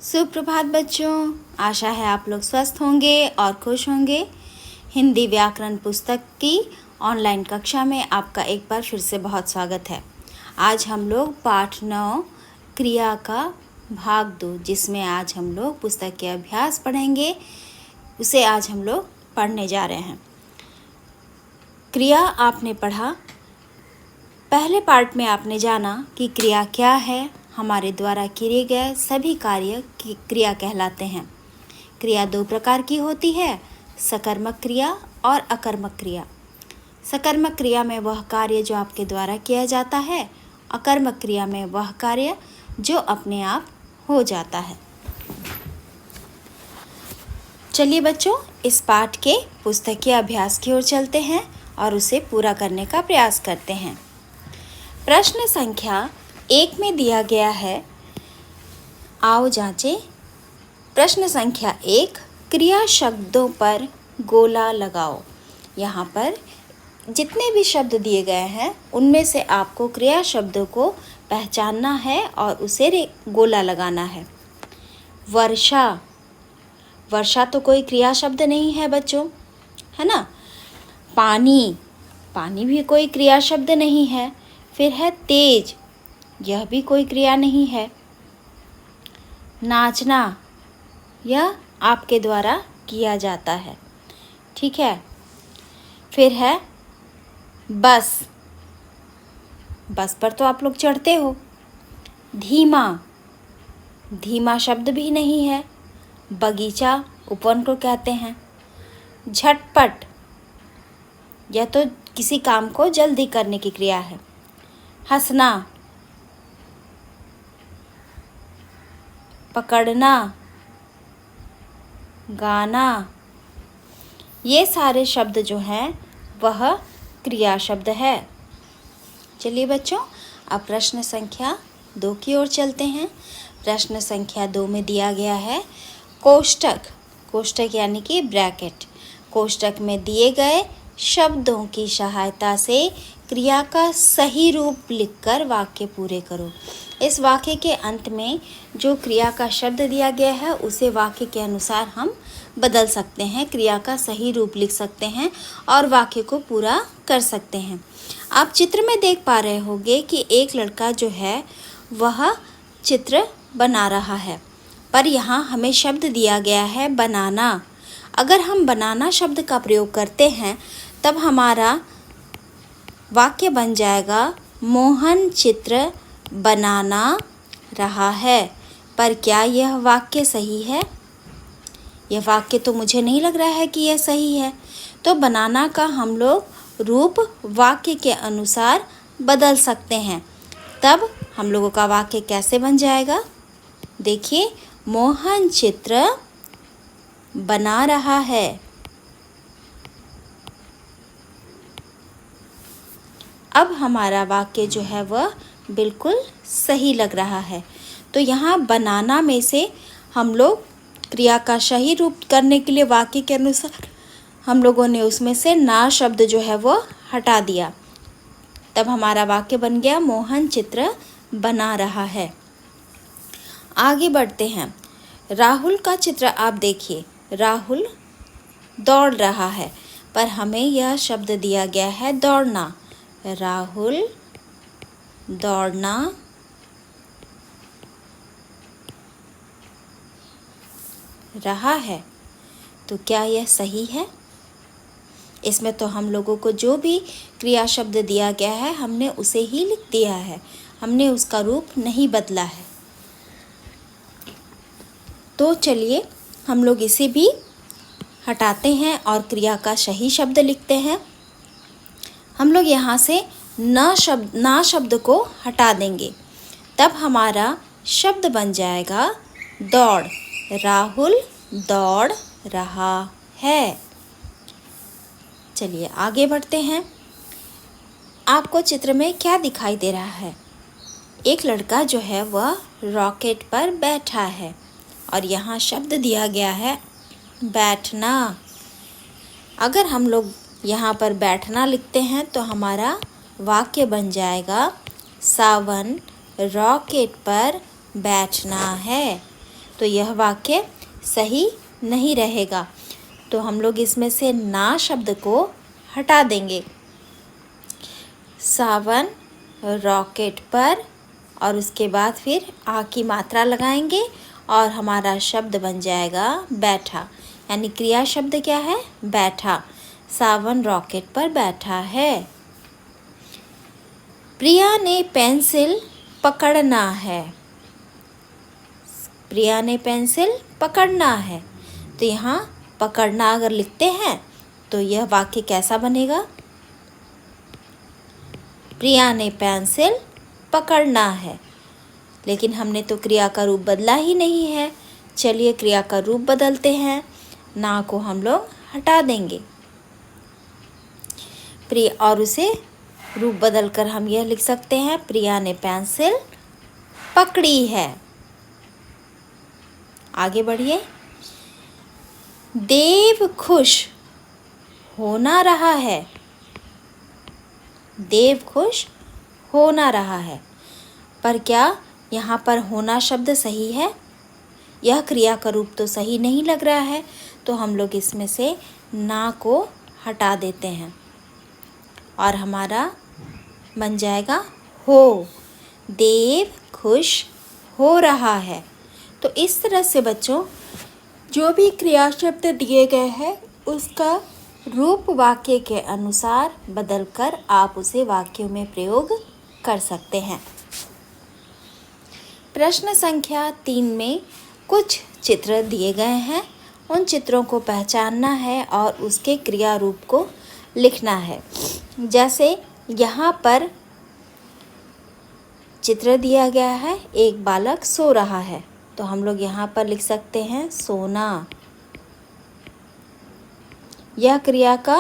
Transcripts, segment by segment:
सुप्रभात बच्चों, आशा है आप लोग स्वस्थ होंगे और खुश होंगे। हिंदी व्याकरण पुस्तक की ऑनलाइन कक्षा में आपका एक बार फिर से बहुत स्वागत है। आज हम लोग पाठ 9 क्रिया का भाग 2, जिसमें आज हम लोग पुस्तक के अभ्यास पढ़ेंगे, उसे आज हम लोग पढ़ने जा रहे हैं। क्रिया आपने पढ़ा, पहले पार्ट में आपने जाना कि क्रिया क्या है। हमारे द्वारा किए गए सभी कार्य की क्रिया कहलाते हैं। क्रिया दो प्रकार की होती है, सकर्मक क्रिया और अकर्मक क्रिया। सकर्मक क्रिया में वह कार्य जो आपके द्वारा किया जाता है, अकर्मक क्रिया में वह कार्य जो अपने आप हो जाता है। चलिए बच्चों, इस पाठ के पुस्तकीय अभ्यास की ओर चलते हैं और उसे पूरा करने का प्रयास करते हैं। प्रश्न संख्या 1 में दिया गया है, आओ जांचें। प्रश्न संख्या 1, क्रिया शब्दों पर गोला लगाओ। यहाँ पर जितने भी शब्द दिए गए हैं उनमें से आपको क्रिया शब्दों को पहचानना है और उसे गोला लगाना है। वर्षा, वर्षा तो कोई क्रिया शब्द नहीं है बच्चों, है ना। पानी, पानी भी कोई क्रिया शब्द नहीं है। फिर है तेज, यह भी कोई क्रिया नहीं है। नाचना, यह आपके द्वारा किया जाता है, ठीक है। फिर है बस, बस पर तो आप लोग चढ़ते हो। धीमा, धीमा शब्द भी नहीं है। बगीचा उपवन को कहते हैं। झटपट, यह तो किसी काम को जल्दी करने की क्रिया है। हंसना, पकड़ना, गाना, ये सारे शब्द जो हैं वह क्रिया शब्द है। चलिए बच्चों, अब प्रश्न संख्या 2 की ओर चलते हैं। प्रश्न संख्या 2 में दिया गया है कोष्ठक, कोष्ठक यानी कि ब्रैकेट। कोष्ठक में दिए गए शब्दों की सहायता से क्रिया का सही रूप लिखकर वाक्य पूरे करो। इस वाक्य के अंत में जो क्रिया का शब्द दिया गया है उसे वाक्य के अनुसार हम बदल सकते हैं, क्रिया का सही रूप लिख सकते हैं और वाक्य को पूरा कर सकते हैं। आप चित्र में देख पा रहे होंगे कि एक लड़का जो है वह चित्र बना रहा है, पर यहाँ हमें शब्द दिया गया है बनाना। अगर हम बनाना शब्द का प्रयोग करते हैं तब हमारा वाक्य बन जाएगा, मोहन चित्र बनाना रहा है। पर क्या यह वाक्य सही है? यह वाक्य तो मुझे नहीं लग रहा है कि यह सही है। तो बनाना का हम लोग रूप वाक्य के अनुसार बदल सकते हैं। तब हम लोगों का वाक्य कैसे बन जाएगा? देखिए, मोहन चित्र बना रहा है। अब हमारा वाक्य जो है वह बिल्कुल सही लग रहा है। तो यहाँ बनाना में से हम लोग क्रिया का सही रूप करने के लिए वाक्य के अनुसार हम लोगों ने उसमें से ना शब्द जो है वो हटा दिया। तब हमारा वाक्य बन गया, मोहन चित्र बना रहा है। आगे बढ़ते हैं। राहुल का चित्र आप देखिए, राहुल दौड़ रहा है, पर हमें यह शब्द दिया गया है दौड़ना। राहुल दौड़ना रहा है। तो क्या यह सही है? इसमें तो हम लोगों को जो भी क्रिया शब्द दिया गया है हमने उसे ही लिख दिया है, हमने उसका रूप नहीं बदला है। तो चलिए हम लोग इसे भी हटाते हैं और क्रिया का सही शब्द लिखते हैं। हम लोग यहाँ से ना शब्द को हटा देंगे, तब हमारा शब्द बन जाएगा दौड़। राहुल दौड़ रहा है। चलिए आगे बढ़ते हैं। आपको चित्र में क्या दिखाई दे रहा है? एक लड़का जो है वह रॉकेट पर बैठा है और यहाँ शब्द दिया गया है बैठना। अगर हम लोग यहाँ पर बैठना लिखते हैं तो हमारा वाक्य बन जाएगा, सावन रॉकेट पर बैठना है। तो यह वाक्य सही नहीं रहेगा। तो हम लोग इसमें से ना शब्द को हटा देंगे। सावन रॉकेट पर, और उसके बाद फिर आ की मात्रा लगाएंगे और हमारा शब्द बन जाएगा बैठा। यानी क्रिया शब्द क्या है? बैठा। सावन रॉकेट पर बैठा है। प्रिया ने पेंसिल पकड़ना है। प्रिया ने पेंसिल पकड़ना है। तो यहाँ पकड़ना अगर लिखते हैं तो यह वाक्य कैसा बनेगा? प्रिया ने पेंसिल पकड़ना है। लेकिन हमने तो क्रिया का रूप बदला ही नहीं है। चलिए क्रिया का रूप बदलते हैं। ना को हम लोग हटा देंगे और उसे रूप बदलकर हम यह लिख सकते हैं, प्रिया ने पेंसिल पकड़ी है। आगे बढ़िए। देव खुश होना रहा है। देव खुश होना रहा है। पर क्या यहाँ पर होना शब्द सही है? यह क्रिया का रूप तो सही नहीं लग रहा है। तो हम लोग इसमें से ना को हटा देते हैं और हमारा बन जाएगा हो। देव खुश हो रहा है। तो इस तरह से बच्चों जो भी क्रिया शब्द दिए गए हैं उसका रूप वाक्य के अनुसार बदलकर आप उसे वाक्यों में प्रयोग कर सकते हैं। प्रश्न संख्या 3 में कुछ चित्र दिए गए हैं। उन चित्रों को पहचानना है और उसके क्रिया रूप को लिखना है। जैसे यहाँ पर चित्र दिया गया है, एक बालक सो रहा है। तो हम लोग यहाँ पर लिख सकते हैं सोना। यह क्रिया का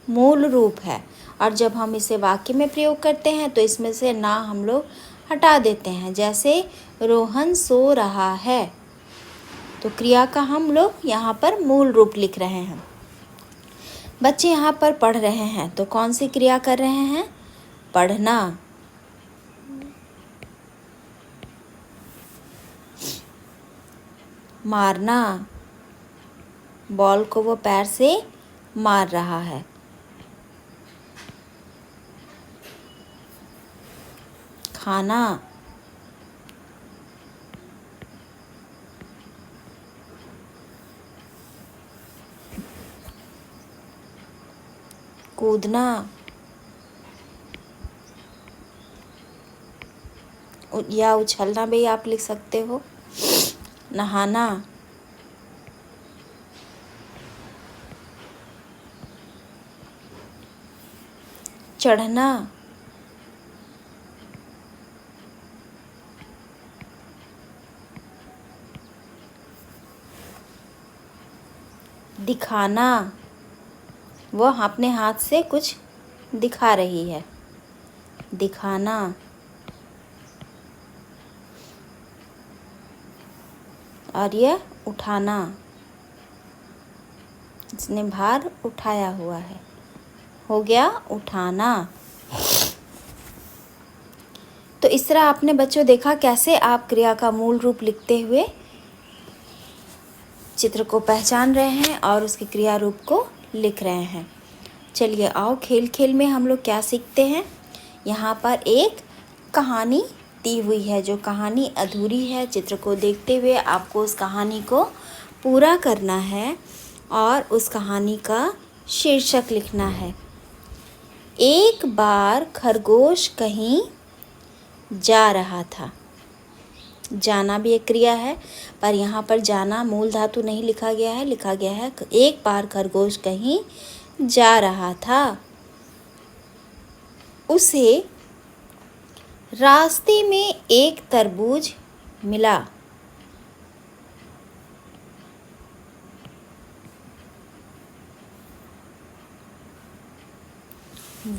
मूल रूप है और जब हम इसे वाक्य में प्रयोग करते हैं तो इसमें से ना हम लोग हटा देते हैं। जैसे रोहन सो रहा है। तो क्रिया का हम लोग यहाँ पर मूल रूप लिख रहे हैं। बच्चे यहाँ पर पढ़ रहे हैं तो कौन सी क्रिया कर रहे हैं? पढ़ना। मारना। बॉल को वो पैर से मार रहा है। खाना। कूदना। या उछलना भी आप लिख सकते हो। नहाना। चढ़ना। दिखाना। वह अपने हाथ से कुछ दिखा रही है। दिखाना। और यह उठाना। इसने भार उठाया हुआ है। हो गया उठाना। तो इस तरह आपने बच्चों देखा कैसे आप क्रिया का मूल रूप लिखते हुए चित्र को पहचान रहे हैं और उसके क्रिया रूप को लिख रहे हैं। चलिए आओ खेल खेल में हम लोग क्या सीखते हैं। यहाँ पर एक कहानी दी हुई है। जो कहानी अधूरी है, चित्र को देखते हुए आपको उस कहानी को पूरा करना है और उस कहानी का शीर्षक लिखना है। एक बार खरगोश कहीं जा रहा था। जाना भी एक क्रिया है पर यहाँ पर जाना मूल धातु नहीं लिखा गया है। लिखा गया है एक बार खरगोश कहीं जा रहा था। उसे रास्ते में एक तरबूज मिला।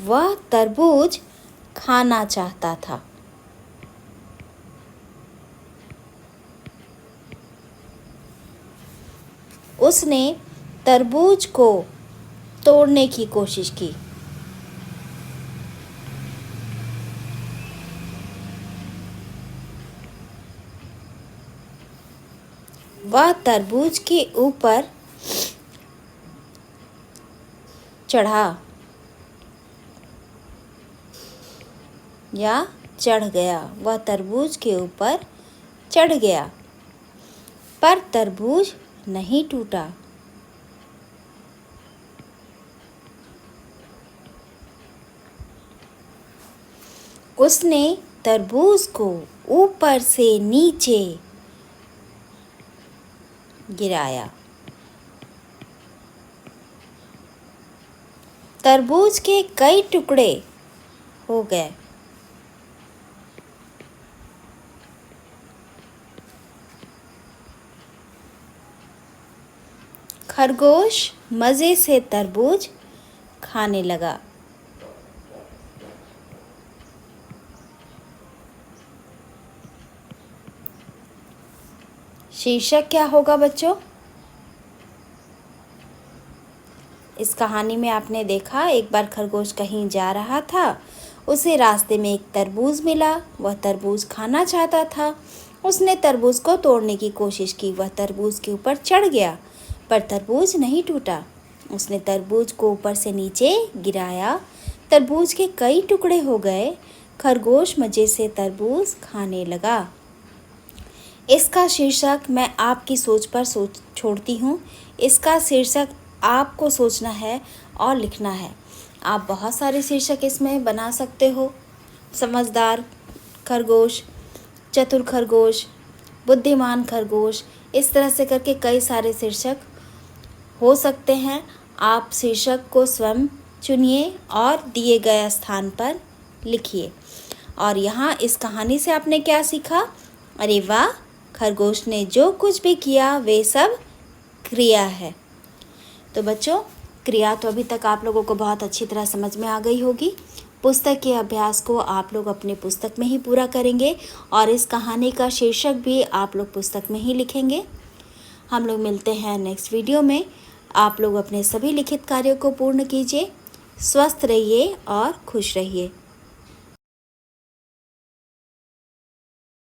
वह तरबूज खाना चाहता था। उसने तरबूज को तोड़ने की कोशिश की। वह तरबूज के ऊपर चढ़ा या चढ़ गया। वह तरबूज के ऊपर चढ़ गया, पर तरबूज नहीं टूटा। उसने तरबूज को ऊपर से नीचे गिराया। तरबूज के कई टुकड़े हो गए। खरगोश मज़े से तरबूज खाने लगा। शीर्षक क्या होगा बच्चों? इस कहानी में आपने देखा, एक बार खरगोश कहीं जा रहा था। उसे रास्ते में एक तरबूज मिला। वह तरबूज खाना चाहता था। उसने तरबूज को तोड़ने की कोशिश की। वह तरबूज के ऊपर चढ़ गया, पर तरबूज नहीं टूटा। उसने तरबूज को ऊपर से नीचे गिराया। तरबूज के कई टुकड़े हो गए। खरगोश मज़े से तरबूज खाने लगा। इसका शीर्षक मैं आपकी सोच पर छोड़ती हूँ। इसका शीर्षक आपको सोचना है और लिखना है। आप बहुत सारे शीर्षक इसमें बना सकते हो। समझदार खरगोश, चतुर खरगोश, बुद्धिमान खरगोश, इस तरह से करके कई सारे शीर्षक हो सकते हैं। आप शीर्षक को स्वयं चुनिए और दिए गए स्थान पर लिखिए। और यहाँ इस कहानी से आपने क्या सीखा? अरे वाह, खरगोश ने जो कुछ भी किया वे सब क्रिया है। तो बच्चों, क्रिया तो अभी तक आप लोगों को बहुत अच्छी तरह समझ में आ गई होगी। पुस्तक के अभ्यास को आप लोग अपने पुस्तक में ही पूरा करेंगे और इस कहानी का शीर्षक भी आप लोग पुस्तक में ही लिखेंगे। हम लोग मिलते हैं नेक्स्ट वीडियो में। आप लोग अपने सभी लिखित कार्यों को पूर्ण कीजिए। स्वस्थ रहिए और खुश रहिए।